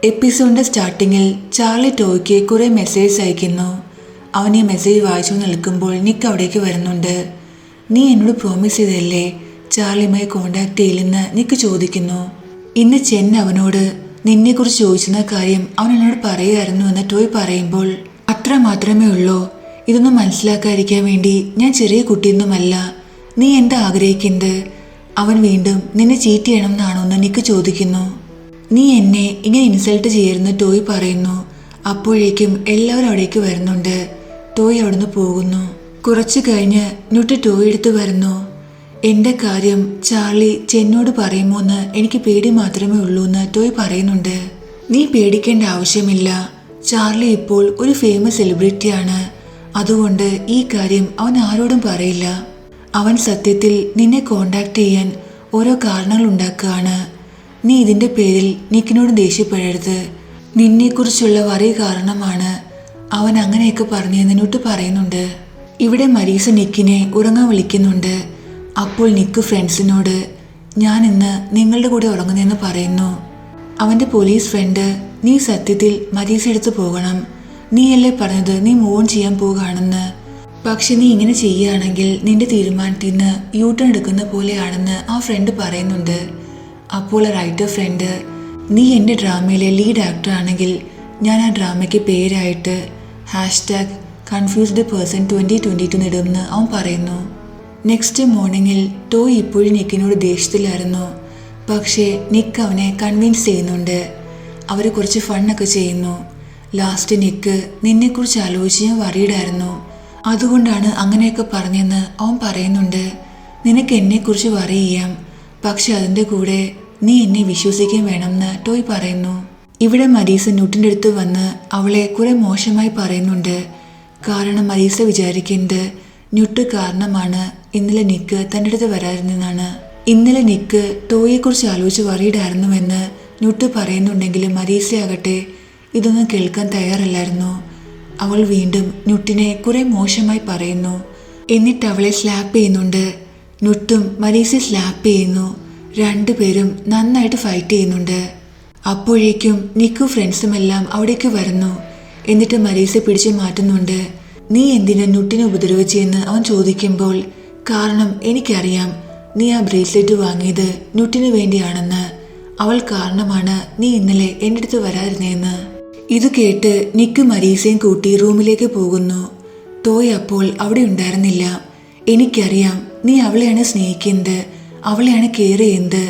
എപ്പിസോഡിന്റെ സ്റ്റാർട്ടിങ്ങിൽ ചാർലി ടോയ്ക്ക് കുറെ മെസ്സേജ് അയക്കുന്നു. അവൻ ഈ മെസ്സേജ് വായിച്ചു നിൽക്കുമ്പോൾ നിക്ക് അവിടേക്ക് വരുന്നുണ്ട്. നീ എന്നോട് പ്രോമിസ് ചെയ്തല്ലേ ചാർലിയുമായി കോണ്ടാക്ട് ചെയ്യില്ലെന്ന് നിക്ക് ചോദിക്കുന്നു. ഇന്ന് ചെൻ അവനോട് നിന്നെക്കുറിച്ച് ചോദിച്ചെന്ന കാര്യം അവൻ എന്നോട് പറയുമായിരുന്നു എന്ന് ടോയ് പറയുമ്പോൾ അത്ര മാത്രമേ ഉള്ളൂ. ഇതൊന്നും മനസ്സിലാക്കാതിരിക്കാൻ വേണ്ടി ഞാൻ ചെറിയ കുട്ടിയൊന്നുമല്ല. നീ എന്താ ആഗ്രഹിക്കുന്നത്? അവൻ വീണ്ടും നിന്നെ ചീറ്റ് ചെയ്യണം എന്നാണോ എന്ന് നിക്ക് ചോദിക്കുന്നു. നീ എന്നെ ഇങ്ങനെ ഇൻസൾട്ട് ചെയ്യരുന്ന് ടോയ് പറയുന്നു. അപ്പോഴേക്കും എല്ലാവരും അവിടേക്ക് വരുന്നുണ്ട്. ടോയ് അവിടുന്ന് പോകുന്നു. കുറച്ചു കഴിഞ്ഞ് ന്യൂട്ട് ടോയ് എടുത്ത് വരുന്നു. എൻ്റെ കാര്യം ചാർലി ചെന്നോട് പറയുമോ എന്ന് എനിക്ക് പേടി മാത്രമേ ഉള്ളൂ എന്ന് ടോയ് പറയുന്നുണ്ട്. നീ പേടിക്കേണ്ട ആവശ്യമില്ല. ചാർലി ഇപ്പോൾ ഒരു ഫേമസ് സെലിബ്രിറ്റിയാണ്. അതുകൊണ്ട് ഈ കാര്യം അവൻ ആരോടും പറയില്ല. അവൻ സത്യത്തിൽ നിന്നെ കോണ്ടാക്ട് ചെയ്യാൻ ഓരോ കാരണങ്ങൾ ഉണ്ടാക്കുകയാണ്. നീ ഇതിൻ്റെ പേരിൽ നിക്കിനോട് ദേഷ്യപ്പെടരുത്. നിന്നെക്കുറിച്ചുള്ള വറി കാരണമാണ് അവൻ അങ്ങനെയൊക്കെ പറഞ്ഞതെന്ന് ന്യൂട്ട് പറയുന്നുണ്ട്. ഇവിടെ മരീസ നിക്കിനെ ഉറങ്ങാൻ വിളിക്കുന്നുണ്ട്. അപ്പോൾ നിക്ക് ഫ്രണ്ട്സിനോട് ഞാൻ ഇന്ന് നിങ്ങളുടെ കൂടെ ഉറങ്ങുന്നതെന്ന് പറയുന്നു. അവൻ്റെ പോലീസ് ഫ്രണ്ട് നീ സത്യത്തിൽ മരീസ എടുത്ത് പോകണം. നീയല്ലേ പറഞ്ഞത് നീ മൂവ് ഓൺ ചെയ്യാൻ പോകുകയാണെന്ന്. പക്ഷെ നീ ഇങ്ങനെ ചെയ്യുകയാണെങ്കിൽ നിന്റെ തീരുമാനത്തിൽ നിന്ന് യൂട്ടേൺ എടുക്കുന്ന പോലെയാണെന്ന് ആ ഫ്രണ്ട് പറയുന്നുണ്ട്. അപ്പോൾ റൈറ്റർ ഫ്രണ്ട് നീ എൻ്റെ ഡ്രാമയിലെ ലീഡ് ആക്ടർ ആണെങ്കിൽ ഞാൻ ആ ഡ്രാമയ്ക്ക് പേരായിട്ട് #കൺഫ്യൂസ്ഡ് പേഴ്സൺ 2022 ഇടുമെന്ന് അവൻ പറയുന്നു. നെക്സ്റ്റ് മോർണിംഗിൽ ടോയ് ഇപ്പോഴും നിക്കിനോട് ദേഷ്യത്തിലായിരുന്നു. പക്ഷേ നിക്ക് അവനെ കൺവിൻസ് ചെയ്യുന്നുണ്ട്. അവർ കുറച്ച് ഫണ്ണൊക്കെ ചെയ്യുന്നു. ലാസ്റ്റ് നിക്ക് നിന്നെക്കുറിച്ച് ആലോചിച്ച് ഞാൻ വറീഡായിരുന്നു. അതുകൊണ്ടാണ് അങ്ങനെയൊക്കെ പറഞ്ഞെന്ന് അവൻ പറയുന്നുണ്ട്. നിനക്ക് എന്നെക്കുറിച്ച് വറി ചെയ്യാം, പക്ഷെ അതിൻ്റെ കൂടെ നീ എന്നെ വിശ്വസിക്കാൻ വേണമെന്ന് ടോയ് പറയുന്നു. ഇവിടെ മരീസ ന്യൂട്ടിൻ്റെ അടുത്ത് വന്ന് അവളെ കുറെ മോശമായി പറയുന്നുണ്ട്. കാരണം മരീസ വിചാരിക്കുന്നത് ന്യൂട്ട് കാരണമാണ് ഇന്നലെ നിക്ക് തൻ്റെ അടുത്ത് വരാതിരുന്നതാണ്. ഇന്നലെ നിക്ക് ടോയെക്കുറിച്ച് ആലോചിച്ച് വറീഡായിരുന്നുവെന്ന് ന്യൂട്ട് പറയുന്നുണ്ടെങ്കിലും മരീസയാകട്ടെ ഇതൊന്നും കേൾക്കാൻ തയ്യാറല്ലായിരുന്നു. അവൾ വീണ്ടും ന്യൂട്ടിനെ കുറെ മോശമായി പറയുന്നു. എന്നിട്ട് അവളെ സ്ലാപ്പ് ചെയ്യുന്നുണ്ട്. ന്യൂട്ടും മരീസയെ സ്ലാപ്പ് ചെയ്യുന്നു. രണ്ടുപേരും നന്നായിട്ട് ഫൈറ്റ് ചെയ്യുന്നുണ്ട്. അപ്പോഴേക്കും നിക്കും ഫ്രണ്ട്സും എല്ലാം അവിടേക്ക് വരുന്നു. എന്നിട്ട് മരീസ പിടിച്ചു മാറ്റുന്നുണ്ട്. നീ എന്തിനാ ന്യൂട്ടിനെ ഉപദ്രവിച്ചെന്ന് അവൻ ചോദിക്കുമ്പോൾ കാരണം എനിക്കറിയാം നീ ആ ബ്രേസ്ലെറ്റ് വാങ്ങിയത് ന്യൂട്ടിന് വേണ്ടിയാണെന്ന്. അവൾ കാരണമാണ് നീ ഇന്നലെ എൻ്റെ അടുത്ത് വരാതിരുന്നതെന്ന്. ഇത് കേട്ട് നിക്ക് മരീസയും കൂട്ടി റൂമിലേക്ക് പോകുന്നു. ടോയ് അപ്പോൾ അവിടെ ഉണ്ടായിരുന്നില്ല. എനിക്കറിയാം നീ അവളെയാണ് സ്നേഹിക്കുന്നത്, അവളെയാണ് കെയർ ചെയ്യുന്നത്.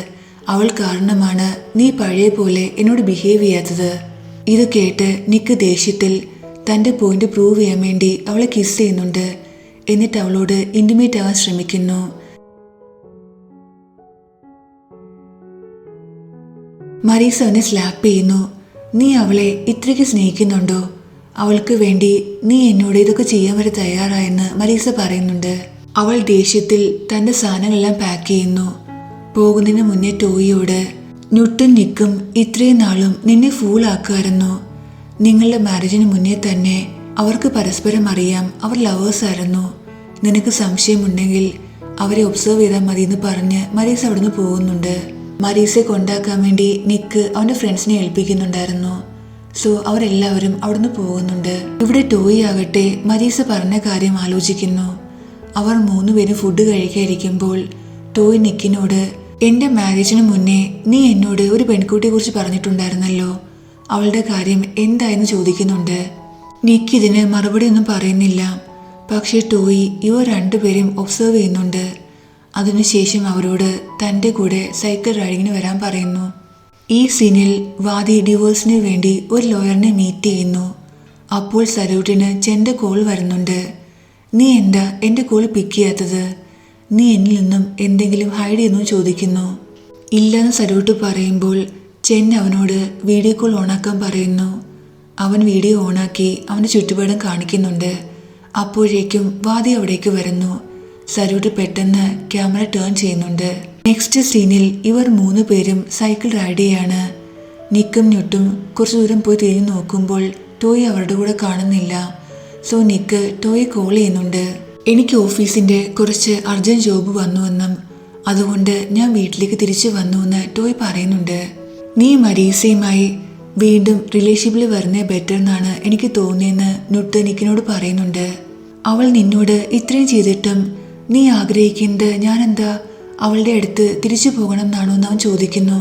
അവൾ കാരണമാണ് നീ പഴയ പോലെ എന്നോട് ബിഹേവ് ചെയ്യാത്തത്. ഇത് കേട്ട് നിക്ക് ദേഷ്യത്തിൽ തൻ്റെ പോയിന്റ് പ്രൂവ് ചെയ്യാൻ വേണ്ടി അവളെ കിസ് ചെയ്യുന്നുണ്ട്. എന്നിട്ട് അവളോട് ഇൻറ്റിമേറ്റ് ആവാൻ ശ്രമിക്കുന്നു. മരീസ അവനെ സ്ലാപ്പ് ചെയ്യുന്നു. നീ അവളെ ഇത്രയ്ക്ക് സ്നേഹിക്കുന്നുണ്ടോ? അവൾക്ക് വേണ്ടി നീ എന്നോട് ഇതൊക്കെ ചെയ്യാൻ വരെ തയ്യാറായെന്ന് മരീസ പറയുന്നുണ്ട്. അവൾ ദേഷ്യത്തിൽ തൻ്റെ സാധനങ്ങളെല്ലാം പാക്ക് ചെയ്യുന്നു. പോകുന്നതിന് മുന്നേ ടോയിയോട് ന്യൂട്ടും നിക്കും ഇത്രയും നാളും നിന്നെ ഫൂളാക്കുമായിരുന്നു. നിങ്ങളുടെ മാരേജിന് മുന്നേ തന്നെ അവർക്ക് പരസ്പരം അറിയാം, അവർ ലവേഴ്സായിരുന്നു. നിനക്ക് സംശയമുണ്ടെങ്കിൽ അവരെ ഒബ്സർവ് ചെയ്താൽ മതി എന്ന് പറഞ്ഞ് മരീസ അവിടുന്ന് പോകുന്നുണ്ട്. മരീസയെ കൊണ്ടാക്കാൻ വേണ്ടി നിക്ക് അവൻ്റെ ഫ്രണ്ട്സിനെ ഏൽപ്പിക്കുന്നുണ്ടായിരുന്നു. സോ അവരെല്ലാവരും അവിടുന്ന് പോകുന്നുണ്ട്. ഇവിടെ ടോയി ആകട്ടെ മരീസ പറഞ്ഞ കാര്യം ആലോചിക്കുന്നു. അവർ 3 പേരും ഫുഡ് കഴിക്കാതിരിക്കുമ്പോൾ ടോയ് നിക്കിനോട് എൻ്റെ മാരേജിന് മുന്നേ നീ എന്നോട് ഒരു പെൺകുട്ടിയെ കുറിച്ച് പറഞ്ഞിട്ടുണ്ടായിരുന്നല്ലോ, അവളുടെ കാര്യം എന്തായെന്ന് ചോദിക്കുന്നുണ്ട്. നിക്ക് ഇതിന് മറുപടി ഒന്നും പറയുന്നില്ല. പക്ഷേ ടോയ് ഇവർ 2 പേരും ഒബ്സർവ് ചെയ്യുന്നുണ്ട്. അതിനുശേഷം അവരോട് തൻ്റെ കൂടെ സൈക്കിൾ റൈഡിങ്ങിന് വരാൻ പറയുന്നു. ഈ സീനിൽ വാദി ഡിവോഴ്സിന് വേണ്ടി ഒരു ലോയറിനെ മീറ്റ് ചെയ്യുന്നു. അപ്പോൾ സരൂട്ടിന് ചെൻ്റെ കോൾ വരുന്നുണ്ട്. നീ എന്താ എൻ്റെ കോൾ പിക്ക് ചെയ്യാത്തത്? നീ എന്നിൽ നിന്നും എന്തെങ്കിലും ഹൈഡ് ചെയ്യുന്നു ചോദിക്കുന്നു. ഇല്ലെന്ന് സരൂട്ട് പറയുമ്പോൾ ചെൻ അവനോട് വീഡിയോ കോൾ ഓണാക്കാൻ പറയുന്നു. അവൻ വീഡിയോ ഓണാക്കി അവൻ്റെ ചുറ്റുപാടും കാണിക്കുന്നുണ്ട്. അപ്പോഴേക്കും വാദി അവിടേക്ക് വരുന്നു. സരൂട്ട് പെട്ടെന്ന് ക്യാമറ ടേൺ ചെയ്യുന്നുണ്ട്. നെക്സ്റ്റ് സീനിൽ ഇവർ 3 പേരും സൈക്കിൾ റൈഡ് ചെയ്യാണ്. നിക്കും ന്യൂട്ടും കുറച്ചു ദൂരം പോയി തിരിഞ്ഞു നോക്കുമ്പോൾ ടോയ് അവരുടെ കൂടെ കാണുന്നില്ല. സോ നിക്ക് ടോയെ കോൾ ചെയ്യുന്നുണ്ട്. എനിക്ക് ഓഫീസിൻ്റെ കുറച്ച് അർജൻറ്റ് ജോബ് വന്നുവെന്നും അതുകൊണ്ട് ഞാൻ വീട്ടിലേക്ക് തിരിച്ചു വന്നു എന്ന് ടോയ് പറയുന്നുണ്ട്. നീ മരീസയുമായി വീണ്ടും റിലേഷൻഷിപ്പിൽ വരുന്നേ ബെറ്റർ എന്നാണ് എനിക്ക് തോന്നിയെന്ന് നുട്ട് നിക്കിനോട് പറയുന്നുണ്ട്. അവൾ നിന്നോട് ഇത്രയും ചെയ്തിട്ടും നീ ആഗ്രഹിക്കുന്നത് ഞാനെന്താ അവളുടെ അടുത്ത് തിരിച്ചു പോകണം എന്നാണോ എന്ന് അവൻ ചോദിക്കുന്നു.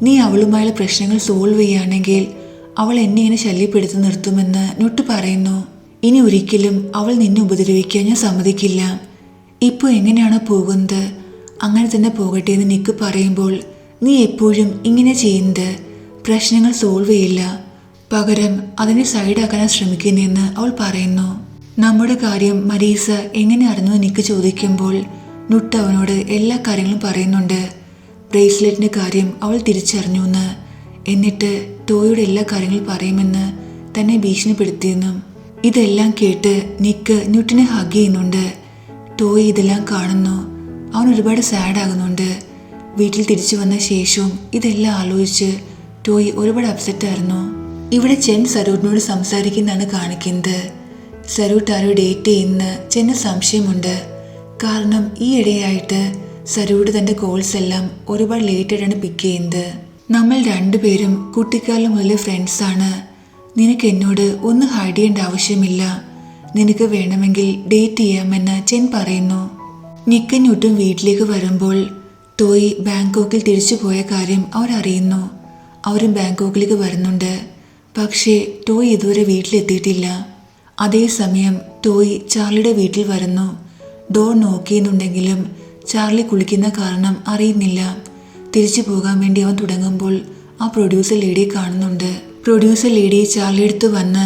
നീ അവളുമായുള്ള പ്രശ്നങ്ങൾ സോൾവ് ചെയ്യുകയാണെങ്കിൽ അവൾ എന്നെ ഇങ്ങനെ ശല്യപ്പെടുത്തി നിർത്തുമെന്ന് നുട്ട് പറയുന്നു. ഇനി ഒരിക്കലും അവൾ നിന്നെ ഉപദ്രവിക്കാൻ ഞാൻ സമ്മതിക്കില്ല. ഇപ്പോൾ എങ്ങനെയാണോ പോകുന്നത് അങ്ങനെ തന്നെ പോകട്ടെ എന്ന് നിക്ക് പറയുമ്പോൾ, നീ എപ്പോഴും ഇങ്ങനെ ചെയ്യുന്നത് പ്രശ്നങ്ങൾ സോൾവ് ചെയ്യില്ല, പകരം അതിനെ സൈഡാക്കാനാണ് ശ്രമിക്കുന്നതെന്ന് അവൾ പറയുന്നു. നമ്മുടെ കാര്യം മരീസ എങ്ങനെ അറിഞ്ഞു നിക്ക് ചോദിക്കുമ്പോൾ നുട്ട് അവനോട് എല്ലാ കാര്യങ്ങളും പറയുന്നുണ്ട്. ബ്രേസ്ലെറ്റിൻ്റെ കാര്യം അവൾ തിരിച്ചറിഞ്ഞു എന്ന്, എന്നിട്ട് ടോയുടെ എല്ലാ കാര്യങ്ങളും പറയുമെന്ന് തന്നെ ഭീഷണിപ്പെടുത്തിയെന്നും. ഇതെല്ലാം കേട്ട് നിക്ക് ന്യൂട്ടിനെ ഹഗ് ചെയ്യുന്നുണ്ട്. ടോയ് ഇതെല്ലാം കാണുന്നു. അവൻ ഒരുപാട് സാഡ് ആകുന്നുണ്ട്. വീട്ടിൽ തിരിച്ചു വന്ന ശേഷവും ഇതെല്ലാം ആലോചിച്ച് ടോയ് ഒരുപാട് അപ്സെറ്റ് ആയിരുന്നു. ഇവിടെ ചെൻ സരൂട്ടിനോട് സംസാരിക്കുന്നതാണ് കാണിക്കുന്നത്. സരൂട്ട് ആരോ ഡേറ്റ് ചെയ്യുന്ന ചെന്ന് സംശയമുണ്ട്. കാരണം ഈ ഇടയായിട്ട് സരൂട്ട് തൻ്റെ കോൾസ് എല്ലാം ഒരുപാട് ലേറ്റായിട്ടാണ് പിക്ക് ചെയ്യുന്നത്. നമ്മൾ രണ്ടുപേരും കുട്ടിക്കാലം മുതലേ ഫ്രണ്ട്സാണ്. നിനക്ക് എന്നോട് ഒന്നും ഹൈഡ് ചെയ്യേണ്ട ആവശ്യമില്ല. നിനക്ക് വേണമെങ്കിൽ ഡേറ്റ് ചെയ്യാമെന്ന് ചെൻ പറയുന്നു. നിക്കും ന്യൂട്ടും വീട്ടിലേക്ക് വരുമ്പോൾ ടോയ് ബാങ്കോക്കിൽ തിരിച്ചു പോയ കാര്യം അവരറിയുന്നു. അവരും ബാങ്കോക്കിലേക്ക് വരുന്നുണ്ട്. പക്ഷേ ടോയ് ഇതുവരെ വീട്ടിലെത്തിയിട്ടില്ല. അതേസമയം ടോയ് ചാർലിയുടെ വീട്ടിൽ വരുന്നു. ഡോർ നോക്കിയെന്നുണ്ടെങ്കിലും ചാർലി കുളിക്കുന്ന കാരണം അറിയുന്നില്ല. തിരിച്ചു പോകാൻ വേണ്ടി അവൻ തുടങ്ങുമ്പോൾ ആ പ്രൊഡ്യൂസർ ലേഡിയെ കാണുന്നുണ്ട്. പ്രൊഡ്യൂസർ ലേഡി ചാർലി അടുത്ത് വന്ന്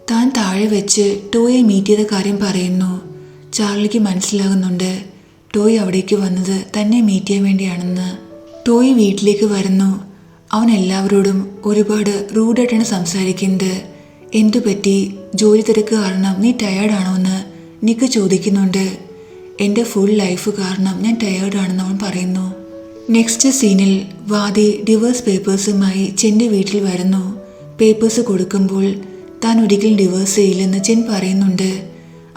താൻ താഴെ വെച്ച് ടോയെ മീറ്റ് ചെയ്ത കാര്യം പറയുന്നു. ചാർലിക്ക് മനസ്സിലാകുന്നുണ്ട് ടോയ് അവിടേക്ക് വന്നത് തന്നെ മീറ്റ് ചെയ്യാൻ വേണ്ടിയാണെന്ന്. ടോയ് വീട്ടിലേക്ക് വരുന്നു. അവൻ എല്ലാവരോടും ഒരുപാട് റൂഡായിട്ടാണ് സംസാരിക്കുന്നത്. എന്തു പറ്റി, ജോലി തിരക്ക് കാരണം നീ ടയേർഡാണോ എന്ന് നിക്ക് ചോദിക്കുന്നുണ്ട്. എൻ്റെ ഫുൾ ലൈഫ് കാരണം ഞാൻ ടയേർഡാണെന്ന് അവൻ പറയുന്നു. നെക്സ്റ്റ് സീനിൽ വാദി ഡിവോഴ്സ് പേപ്പേഴ്സുമായി ചെൻ്റെ വീട്ടിൽ വരുന്നു. പേപ്പേഴ്സ് കൊടുക്കുമ്പോൾ താൻ ഒരിക്കലും ഡിവോഴ്സ് ചെയ്യില്ലെന്ന് ചെൻ പറയുന്നുണ്ട്.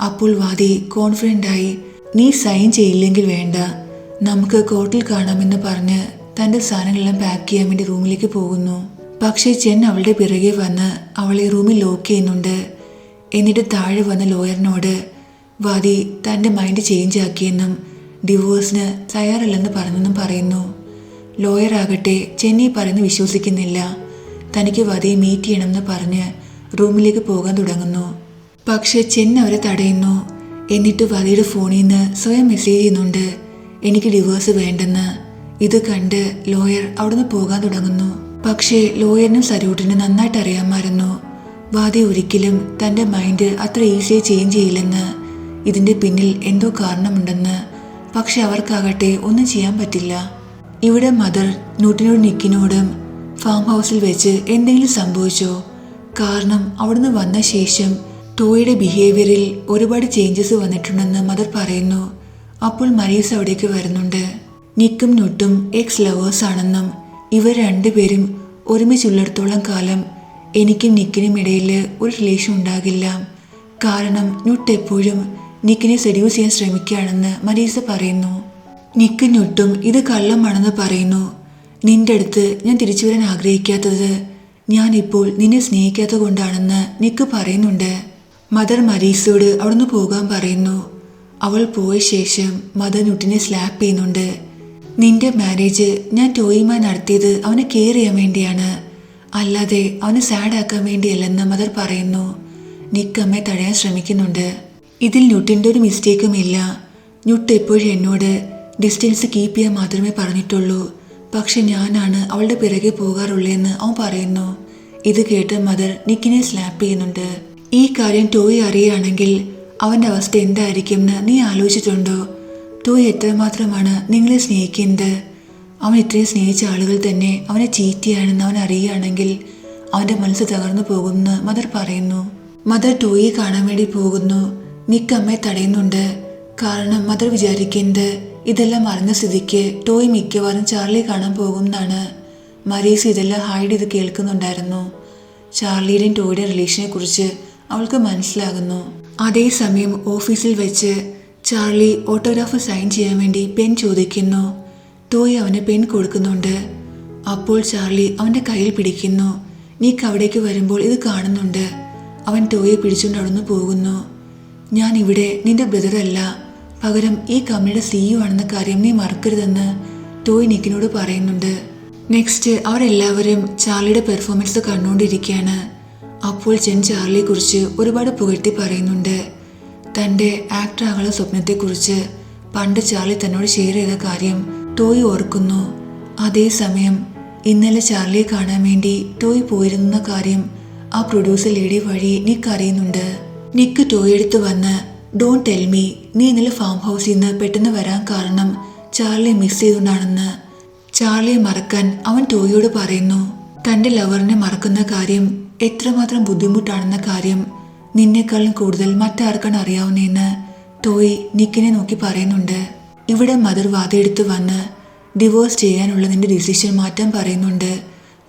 അപ്പോൾ വാദി കോൺഫിഡൻ്റായി നീ സൈൻ ചെയ്യില്ലെങ്കിൽ വേണ്ട, നമുക്ക് കോർട്ടിൽ കാണാമെന്ന് പറഞ്ഞ് തൻ്റെ സാധനങ്ങളെല്ലാം പാക്ക് ചെയ്യാൻ വേണ്ടി റൂമിലേക്ക് പോകുന്നു. പക്ഷേ ചെൻ അവളുടെ പിറകെ വന്ന് അവളെ റൂമിൽ ലോക്ക് ചെയ്യുന്നുണ്ട്. എന്നിട്ട് താഴെ വന്ന ലോയറിനോട് വാദി തൻ്റെ മൈൻഡ് ചേഞ്ച് ആക്കിയെന്നും ഡിവോഴ്സിന് തയ്യാറല്ലെന്ന് പറഞ്ഞെന്നും പറയുന്നു. ലോയർ ആകട്ടെ ചെന്നൈ പറയുന്നത് വിശ്വസിക്കുന്നില്ല. തനിക്ക് വാദിയെ മീറ്റ് ചെയ്യണമെന്ന് പറഞ്ഞ് റൂമിലേക്ക് പോകാൻ തുടങ്ങുന്നു. പക്ഷെ ചെൻ അവരെ തടയുന്നു. എന്നിട്ട് വാദിയുടെ ഫോണിൽ നിന്ന് സ്വയം മെസ്സേജ് ചെയ്യുന്നുണ്ട്, എനിക്ക് ഡിവോഴ്സ് വേണ്ടെന്ന്. ഇത് കണ്ട് ലോയർ അവിടുന്ന് പോകാൻ തുടങ്ങുന്നു. പക്ഷേ ലോയറിനും സരൂട്ടിനും നന്നായിട്ട് അറിയാമായിരുന്നു വാദി ഒരിക്കലും തൻ്റെ മൈൻഡ് അത്ര ഈസിയായി ചേഞ്ച് ചെയ്യില്ലെന്ന്. ഇതിൻ്റെ പിന്നിൽ എന്തോ കാരണമുണ്ടെന്ന്. പക്ഷെ അവർക്കാകട്ടെ ഒന്നും ചെയ്യാൻ പറ്റില്ല. ഇവിടെ മദർ ന്യൂട്ടിനോടും നിക്കിനോടും ഫാം ഹൗസിൽ വെച്ച് എന്തെങ്കിലും സംഭവിച്ചോ? കാരണം അവിടുന്ന് വന്ന ശേഷം ടോയുടെ ബിഹേവിയറിൽ ഒരുപാട് ചേഞ്ചസ് വന്നിട്ടുണ്ടെന്ന് മദർ പറയുന്നു. അപ്പോൾ മരീസ് അവിടേക്ക് വരുന്നുണ്ട്. നിക്കും ന്യൂട്ടും എക്സ് ലവേഴ്സ് ആണെന്നും ഇവർ രണ്ടുപേരും ഒരുമിച്ചുള്ളിടത്തോളം കാലം എനിക്കും നിക്കിനും ഇടയിൽ ഒരു റിലേഷൻ ഉണ്ടാകില്ല. കാരണം ന്യൂട്ട് എപ്പോഴും നിക്കിനെ സെഡ്യൂസ് ചെയ്യാൻ ശ്രമിക്കുകയാണെന്ന് മരീസ പറയുന്നു. നിക്കും ന്യൂട്ടും ഇത് കള്ളമാണെന്ന് പറയുന്നു. നിന്റെ അടുത്ത് ഞാൻ തിരിച്ചു വരാൻ ആഗ്രഹിക്കാത്തത് ഞാനിപ്പോൾ നിന്നെ സ്നേഹിക്കാത്തത് കൊണ്ടാണെന്ന് നിക്ക് പറയുന്നുണ്ട്. മദർ മരീസയോട് അവിടുന്ന് പോകാൻ പറയുന്നു. അവൾ പോയ ശേഷം മദർ ന്യൂട്ടിനെ സ്ലാപ്പ് ചെയ്യുന്നുണ്ട്. നിന്റെ മാരേജ് ഞാൻ ടോയുമായി നടത്തിയത് അവനെ കെയർ ചെയ്യാൻ വേണ്ടിയാണ്, അല്ലാതെ അവനെ സാഡ് ആക്കാൻ വേണ്ടിയല്ലെന്ന് മദർ പറയുന്നു. നിക്ക് അമ്മയെ തടയാൻ ശ്രമിക്കുന്നുണ്ട്. ഇതിൽ ന്യൂട്ടിൻ്റെ ഒരു മിസ്റ്റേക്കും ഇല്ല. ന്യൂട്ട് എപ്പോഴും എന്നോട് ഡിസ്റ്റൻസ് കീപ്പ് ചെയ്യാൻ മാത്രമേ പറഞ്ഞിട്ടുള്ളൂ. പക്ഷെ ഞാനാണ് അവളുടെ പിറകെ പോകാറുള്ളതെന്ന് അവൻ പറയുന്നു. ഇത് കേട്ട് മദർ നിക്കിനെ സ്ലാപ്പ് ചെയ്യുന്നുണ്ട്. ഈ കാര്യം ടോയ് അറിയുകയാണെങ്കിൽ അവൻ്റെ അവസ്ഥ എന്തായിരിക്കും എന്ന് നീ ആലോചിച്ചിട്ടുണ്ടോ? ടോയ് എത്രമാത്രമാണ് നിങ്ങളെ സ്നേഹിക്കുന്നത്. അവൻ ഇത്രയും സ്നേഹിച്ച ആളുകൾ തന്നെ അവനെ ചീറ്റ് ചെയ്യാണെന്ന് അവൻ അറിയുകയാണെങ്കിൽ അവൻ്റെ മനസ്സ് തകർന്നു പോകുമെന്ന് മദർ പറയുന്നു. മദർ ടോയെ കാണാൻ വേണ്ടി പോകുന്നു. നിക്ക് അമ്മയെ തടയുന്നുണ്ട്. കാരണം മദർ വിചാരിക്കുന്നത് ഇതെല്ലാം അറിഞ്ഞ സ്ഥിതിക്ക് ടോയ് മിക്കവാറും ചാർലിയെ കാണാൻ പോകുമെന്നാണ്. മരീസ് ഇതെല്ലാം ഹൈഡ് ചെയ്ത് കേൾക്കുന്നുണ്ടായിരുന്നു. ചാർലിയുടെയും ടോയുടെയും റിലേഷനെ കുറിച്ച് അവൾക്ക് മനസ്സിലാകുന്നു. അതേസമയം ഓഫീസിൽ വെച്ച് ചാർലി ഓട്ടോഗ്രാഫ് സൈൻ ചെയ്യാൻ വേണ്ടി പെൻ ചോദിക്കുന്നു. ടോയ് അവന് പെൻ കൊടുക്കുന്നുണ്ട്. അപ്പോൾ ചാർലി അവൻ്റെ കയ്യിൽ പിടിക്കുന്നു. നിക്ക് അവിടേക്ക് വരുമ്പോൾ ഇത് കാണുന്നുണ്ട്. അവൻ ടോയെ പിടിച്ചുകൊണ്ട് അവിടുന്ന് പോകുന്നു. ഞാൻ ഇവിടെ നിന്റെ ബ്രദറല്ല, പകരം ഈ കമ്പനിയുടെ CEO ആണെന്ന കാര്യം നീ മറക്കരുതെന്ന് ടോയ് നിക്കിനോട് പറയുന്നുണ്ട്. നെക്സ്റ്റ് അവരെല്ലാവരും ചാർലിയുടെ പെർഫോമൻസ് കണ്ടുകൊണ്ടിരിക്കുകയാണ്. അപ്പോൾ ചെൻ ചാർലിയെ കുറിച്ച് ഒരുപാട് പുകഴ്ത്തി പറയുന്നുണ്ട്. തൻ്റെ ആക്ടർ ആകാനുള്ള സ്വപ്നത്തെക്കുറിച്ച് പണ്ട് ചാർലി തന്നോട് ഷെയർ ചെയ്ത കാര്യം ടോയ് ഓർക്കുന്നു. അതേസമയം ഇന്നലെ ചാർലിയെ കാണാൻ വേണ്ടി ടോയ് പോയിരുന്ന കാര്യം ആ പ്രൊഡ്യൂസർ ലേഡി വഴി നിക്ക് അറിയുന്നുണ്ട്. നിക്ക് ടോയ് എടുത്ത് വന്ന് ഡോണ്ട് ടെൽ മീ, നീ ഇന്നലെ ഫാം ഹൗസിൽ നിന്ന് പെട്ടെന്ന് വരാൻ കാരണം ചാർലിയെ മിസ് ചെയ്തുകൊണ്ടാണെന്ന്. ചാർലിയെ മറക്കാൻ അവൻ ടോയിയോട് പറയുന്നു. തൻ്റെ ലവറിനെ മറക്കുന്ന കാര്യം എത്രമാത്രം ബുദ്ധിമുട്ടാണെന്ന കാര്യം നിന്നേക്കാളും കൂടുതൽ മറ്റാർക്കാണ് അറിയാവുന്നതെന്ന് ടോയ് നിക്കിനെ നോക്കി പറയുന്നുണ്ട്. ഇവിടെ മദർ വാദിയെടുത്ത് വന്ന് ഡിവോഴ്സ് ചെയ്യാനുള്ള നിന്റെ ഡിസിഷൻ മാറ്റാൻ പറയുന്നുണ്ട്.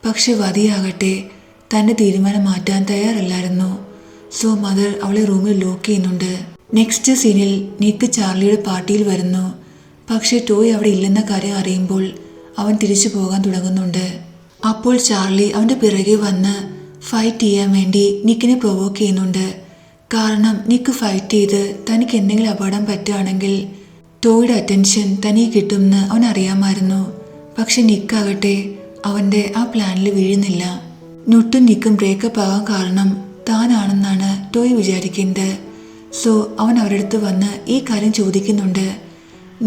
പക്ഷെ വധിയാകട്ടെ തൻ്റെ തീരുമാനം മാറ്റാൻ തയ്യാറല്ലായിരുന്നു. സോ മദർ അവളെ റൂമിൽ ലോക്ക് ചെയ്യുന്നുണ്ട്. നെക്സ്റ്റ് സീനിൽ നിക്ക് ചാർലിയുടെ പാർട്ടിയിൽ വരുന്നു. പക്ഷെ ടോയ് അവിടെ ഇല്ലെന്ന കാര്യം അറിയുമ്പോൾ അവൻ തിരിച്ചു പോകാൻ തുടങ്ങുന്നുണ്ട്. അപ്പോൾ ചാർലി അവൻ്റെ പിറകെ വന്ന് ഫൈറ്റ് ചെയ്യാൻ വേണ്ടി നിക്കിനെ പ്രൊവോക്ക് ചെയ്യുന്നുണ്ട്. കാരണം നിക്ക് ഫൈറ്റ് ചെയ്ത് തനിക്ക് എന്തെങ്കിലും അപകടം പറ്റുകയാണെങ്കിൽ ടോയുടെ അറ്റൻഷൻ തനിക്ക് കിട്ടുമെന്ന് അവൻ അറിയാമായിരുന്നു. പക്ഷെ നിക്കാകട്ടെ അവൻ്റെ ആ പ്ലാനിൽ വീഴുന്നില്ല. നുട്ടും നിക്കും ബ്രേക്കപ്പ് ആകാൻ കാരണം താനാണെന്നാണ് ടോയ് വിചാരിക്കുന്നത്. സോ അവൻ അവരുടെ അടുത്ത് വന്ന് ഈ കാര്യം ചോദിക്കുന്നുണ്ട്.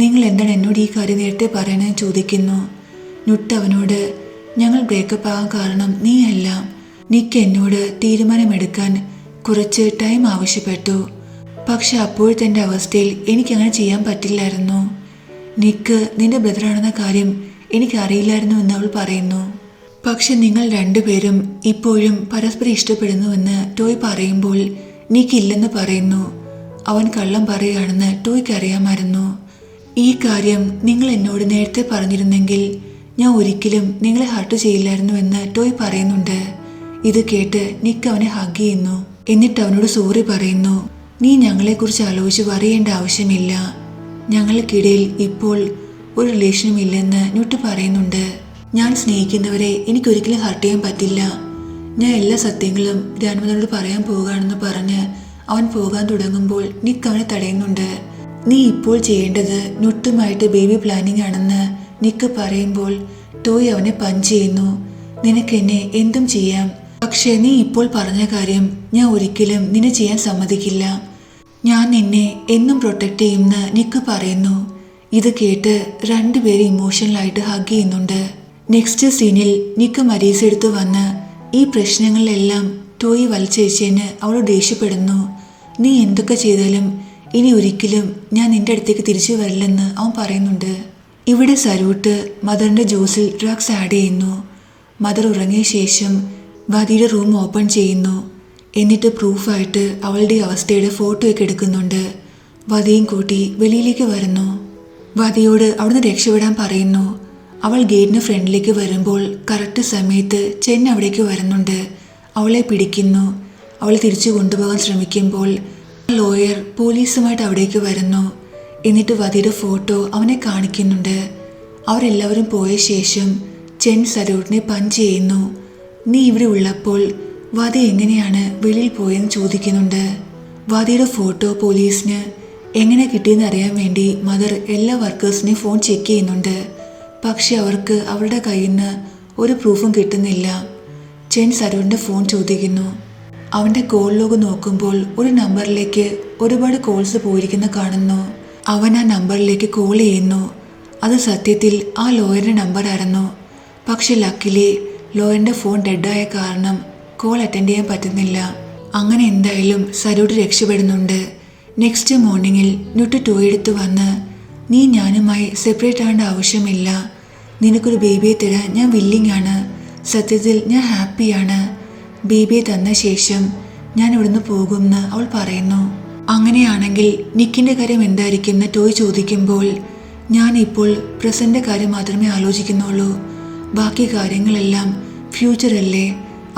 നിങ്ങൾ എന്താണ് എന്നോട് ഈ കാര്യം നേരത്തെ പറയണമെന്ന് ചോദിക്കുന്നു. നുട്ട് അവനോട് ഞങ്ങൾ ബ്രേക്കപ്പ് ആകാൻ കാരണം നീയല്ല, നിക്ക് എന്നോട് തീരുമാനമെടുക്കാൻ കുറച്ച് ടൈം ആവശ്യപ്പെട്ടു. പക്ഷെ അപ്പോഴത്തെ എൻ്റെ അവസ്ഥയിൽ എനിക്കങ്ങനെ ചെയ്യാൻ പറ്റില്ലായിരുന്നു. നിക്ക് നിന്റെ ബ്രദറാണെന്ന കാര്യം എനിക്കറിയില്ലായിരുന്നു എന്ന് അവൾ പറയുന്നു. പക്ഷെ നിങ്ങൾ രണ്ടുപേരും ഇപ്പോഴും പരസ്പരം ഇഷ്ടപ്പെടുന്നുവെന്ന് ടോയ് പറയുമ്പോൾ നിക്കില്ലെന്ന് പറയുന്നു. അവൻ കള്ളം പറയുകയാണെന്ന് ടോയ്ക്ക് അറിയാമായിരുന്നു. ഈ കാര്യം നിങ്ങൾ എന്നോട് നേരത്തെ പറഞ്ഞിരുന്നെങ്കിൽ ഞാൻ ഒരിക്കലും നിങ്ങളെ ഹർട്ട് ചെയ്യില്ലായിരുന്നു എന്ന് ടോയ് പറയുന്നുണ്ട്. ഇത് കേട്ട് നിക്ക് അവനെ ഹഗ് ചെയ്യുന്നു. എന്നിട്ട് അവനോട് സോറി പറയുന്നു. നീ ഞങ്ങളെക്കുറിച്ച് ആലോചിച്ച് പറയേണ്ട ആവശ്യമില്ല, ഞങ്ങൾക്കിടയിൽ ഇപ്പോൾ ഒരു റിലേഷനും ഇല്ലെന്ന് നുട്ട് പറയുന്നുണ്ട്. ഞാൻ സ്നേഹിക്കുന്നവരെ എനിക്കൊരിക്കലും ഹർട്ട് ചെയ്യാൻ പറ്റില്ല. ഞാൻ എല്ലാ സത്യങ്ങളും ഗ്രാൻഡ്മദറിനോട് പറയാൻ പോവുകയാണെന്ന് പറഞ്ഞ് അവൻ പോകാൻ തുടങ്ങുമ്പോൾ നിക്ക് അവനെ തടയുന്നുണ്ട്. നീ ഇപ്പോൾ ചെയ്യേണ്ടത് നുട്ടുമായിട്ട് ബേബി പ്ലാനിങ് ആണെന്ന് നിക്ക് പറയുമ്പോൾ ടോയ് അവനെ പഞ്ച് ചെയ്യുന്നു. നിനക്ക് എന്നെ എന്തും ചെയ്യാം, പക്ഷേ നീ ഇപ്പോൾ പറഞ്ഞ കാര്യം ഞാൻ ഒരിക്കലും നിന്നെ ചെയ്യാൻ സമ്മതിക്കില്ല. ഞാൻ നിന്നെ എന്നും പ്രൊട്ടക്റ്റ് ചെയ്യുമെന്ന് നിക്ക് പറയുന്നു. ഇത് കേട്ട് രണ്ടുപേരും ഇമോഷണലായിട്ട് ഹഗ് ചെയ്യുന്നുണ്ട്. നെക്സ്റ്റ് സീനിൽ നിക്ക് മരീസ എടുത്ത് വന്ന് ഈ പ്രശ്നങ്ങളിലെല്ലാം ടോയ് വലിച്ചഴിച്ചതിന് അവളോട് ദേഷ്യപ്പെടുന്നു. നീ എന്തൊക്കെ ചെയ്താലും ഇനി ഒരിക്കലും ഞാൻ നിന്റെ അടുത്തേക്ക് തിരിച്ചു വരില്ലെന്ന് അവൻ പറയുന്നുണ്ട്. ഇവിടെ സരൂട്ട് മദറിൻ്റെ ജ്യൂസിൽ ഡ്രഗ്സ് ആഡ് ചെയ്യുന്നു. മദർ ഉറങ്ങിയ ശേഷം വതിയുടെ റൂം ഓപ്പൺ ചെയ്യുന്നു. എന്നിട്ട് പ്രൂഫായിട്ട് അവളുടെ അവസ്ഥയുടെ ഫോട്ടോയൊക്കെ എടുക്കുന്നുണ്ട്. വതിയും കൂട്ടി വെളിയിലേക്ക് വരുന്നു. വതിയോട് അവിടുന്ന് രക്ഷപ്പെടാൻ പറയുന്നു. അവൾ ഗേറ്റിന് ഫ്രണ്ടിലേക്ക് വരുമ്പോൾ കറക്റ്റ് സമയത്ത് ചെൻ അവിടേക്ക് വരുന്നുണ്ട്. അവളെ പിടിക്കുന്നു. അവളെ തിരിച്ചു കൊണ്ടുപോകാൻ ശ്രമിക്കുമ്പോൾ ലോയർ പോലീസുമായിട്ട് അവിടേക്ക് വരുന്നു. എന്നിട്ട് വതിയുടെ ഫോട്ടോ അവനെ കാണിക്കുന്നുണ്ട്. അവരെല്ലാവരും പോയ ശേഷം ചെൻ സരൂട്ടിനെ പഞ്ച് ചെയ്യുന്നു. നീ ഇവിടെ ഉള്ളപ്പോൾ വതി എങ്ങനെയാണ് വെളിയിൽ പോയെന്ന് ചോദിക്കുന്നുണ്ട്. വതിയുടെ ഫോട്ടോ പോലീസിന് എങ്ങനെ കിട്ടിയെന്ന് അറിയാൻ വേണ്ടി മദർ എല്ലാ വർക്കേഴ്സിനെയും ഫോൺ ചെക്ക് ചെയ്യുന്നുണ്ട്. പക്ഷെ അവർക്ക് അവരുടെ കയ്യിൽ നിന്ന് ഒരു പ്രൂഫും കിട്ടുന്നില്ല. ചെൻ സരൂട്ടിൻ്റെ ഫോൺ ചോദിക്കുന്നു. അവൻ്റെ കോൾ ലോഗ് നോക്കുമ്പോൾ ഒരു നമ്പറിലേക്ക് ഒരുപാട് കോൾസ് പോയിരിക്കുന്ന കാണുന്നു. അവൻ ആ നമ്പറിലേക്ക് കോൾ ചെയ്യുന്നു. അത് സത്യത്തിൽ ആ ലോയറിൻ്റെ നമ്പറായിരുന്നു. പക്ഷെ ലക്കിലി ലോയറിൻ്റെ ഫോൺ ഡെഡായ കാരണം കോൾ അറ്റൻഡ് ചെയ്യാൻ പറ്റുന്നില്ല. അങ്ങനെ എന്തായാലും സരൂട്ട് രക്ഷപ്പെടുന്നുണ്ട്. നെക്സ്റ്റ് മോർണിംഗിൽ നുട്ട് ടോയ് എടുത്ത് വന്ന് നീ ഞാനുമായി സെപ്പറേറ്റ് ആവേണ്ട ആവശ്യമില്ല, നിനക്കൊരു ബേബിയെ തരാൻ ഞാൻ വില്ലിങ് ആണ്, സത്യത്തിൽ ഞാൻ ഹാപ്പിയാണ്, ബേബിയെ തന്ന ശേഷം ഞാൻ ഇവിടുന്ന് പോകുമെന്ന് അവൾ പറയുന്നു. അങ്ങനെയാണെങ്കിൽ നിക്കിൻ്റെ കാര്യം എന്തായിരിക്കും എന്ന് ടോയ് ചോദിക്കുമ്പോൾ ഞാനിപ്പോൾ പ്രസൻറ്റിൻ്റെ കാര്യം മാത്രമേ ആലോചിക്കുന്നുള്ളൂ, ബാക്കി കാര്യങ്ങളെല്ലാം ഫ്യൂച്ചറല്ലേ,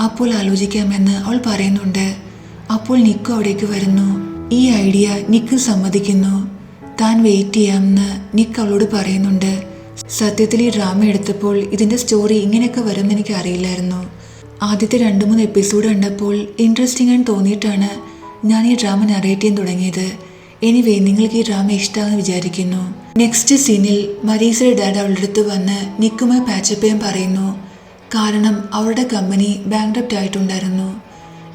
അപ്പോൾ ആലോചിക്കാമെന്ന് അവൾ പറയുന്നുണ്ട്. അപ്പോൾ നിക്ക് അവിടേക്ക് വരുന്നു. ഈ ഐഡിയ നിക്ക് സമ്മതിക്കുന്നു. താൻ വെയിറ്റ് ചെയ്യാമെന്ന് നിക്ക് അവളോട് പറയുന്നുണ്ട്. സത്യത്തിൽ ഈ ഡ്രാമ എടുത്തപ്പോൾ ഇതിൻ്റെ സ്റ്റോറി ഇങ്ങനെയൊക്കെ വരുമെന്ന് എനിക്ക് അറിയില്ലായിരുന്നു. ആദ്യത്തെ 2-3 എപ്പിസോഡ് കണ്ടപ്പോൾ ഇൻട്രസ്റ്റിംഗ് ആയി തോന്നിയിട്ടാണ് ഞാൻ ഈ ഡ്രാമ നറേറ്റ് ചെയ്യാൻ തുടങ്ങിയത്. എനിവേ, നിങ്ങൾക്ക് ഈ ഡ്രാമ ഇഷ്ടമാണെന്ന് വിചാരിക്കുന്നു. നെക്സ്റ്റ് സീനിൽ മരീസയുടെ ഡാഡ് അവളുടെ അടുത്ത് വന്ന് നിക്കുമായി പാച്ചപ്പ് ചെയ്യാൻ പറയുന്നു. കാരണം അവളുടെ കമ്പനി ബാങ്ക്രപ്റ്റ് ആയിട്ടുണ്ടായിരുന്നു.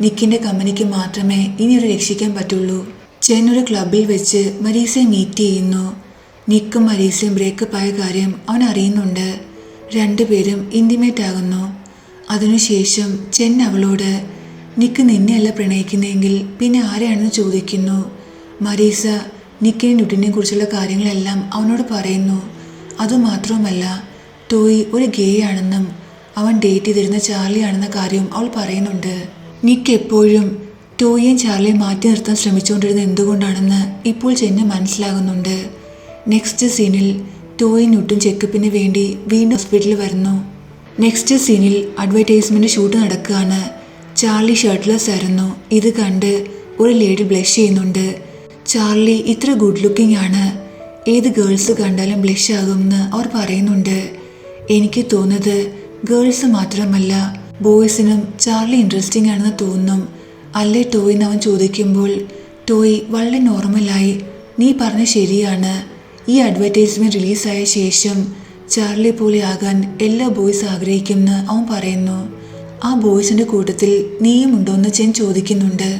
നിക്കിൻ്റെ കമ്പനിക്ക് മാത്രമേ ഇനി അവരെ രക്ഷിക്കാൻ പറ്റുള്ളൂ. ചെൻ ഒരു ക്ലബിൽ വെച്ച് മരീസയെ മീറ്റ് ചെയ്യുന്നു. നിക്കും മരീസയും ബ്രേക്കപ്പ് ആയ കാര്യം അവൻ അറിയുന്നുണ്ട്. രണ്ടുപേരും ഇൻറ്റിമേറ്റ് ആകുന്നു. അതിനുശേഷം ചെൻ അവളോട് നിക്ക് നിന്നെയല്ല പ്രണയിക്കുന്നതെങ്കിൽ പിന്നെ ആരെയാണെന്ന് ചോദിക്കുന്നു. മരീസ നിക്കിനെ ന്യൂട്ടനെ കുറിച്ചുള്ള കാര്യങ്ങളെല്ലാം അവനോട് പറയുന്നു. അതുമാത്രവുമല്ല, ടോയ് ഒരു ഗേ ആണെന്നും അവൻ ഡേറ്റ് ചെയ്തിരുന്ന ചാർലി ആണെന്ന കാര്യം അവൾ പറയുന്നുണ്ട്. നിക്ക് എപ്പോഴും ടോയിയും ചാർലിയും മാറ്റി നിർത്താൻ ശ്രമിച്ചുകൊണ്ടിരുന്നത് എന്തുകൊണ്ടാണെന്ന് ഇപ്പോൾ ചെന്ന് മനസ്സിലാകുന്നുണ്ട്. നെക്സ്റ്റ് സീനിൽ ടോയ് ന്യൂട്ടും ചെക്കപ്പിന് വേണ്ടി വീണ്ടും ഹോസ്പിറ്റലിൽ വരുന്നു. നെക്സ്റ്റ് സീനിൽ അഡ്വർടൈസ്മെൻറ്റ് ഷൂട്ട് നടക്കുകയാണ്. ചാർലി ഷർട്ട്ലെസ് ആയിരുന്നു. ഇത് കണ്ട് ഒരു ലേഡി ബ്ലഷ് ചെയ്യുന്നുണ്ട്. ചാർലി ഇത്ര ഗുഡ് ലുക്കിംഗ് ആണ്, ഏത് ഗേൾസ് കണ്ടാലും ബ്ലഷ് ആകുമെന്ന് അവർ പറയുന്നുണ്ട്. എനിക്ക് തോന്നുന്നത് ഗേൾസ് മാത്രമല്ല ബോയ്സിനും ചാർലി ഇൻട്രസ്റ്റിംഗ് ആണെന്ന് തോന്നും. അല്ലേ ടോയ് എന്ന് അവൻ ചോദിക്കുമ്പോൾ ടോയ് വളരെ നോർമലായി നീ പറഞ്ഞ ശരിയാണ്, ഈ അഡ്വർടൈസ്മെൻറ്റ് റിലീസായ ശേഷം ചാർലി പോലെ ആകാൻ എല്ലാ ബോയ്സ് ആഗ്രഹിക്കുമെന്ന് അവൻ പറയുന്നു. ആ ബോയ്സിൻ്റെ കൂട്ടത്തിൽ നീയും ഉണ്ടോയെന്ന് ചെൻ ചോദിക്കുന്നുണ്ട്.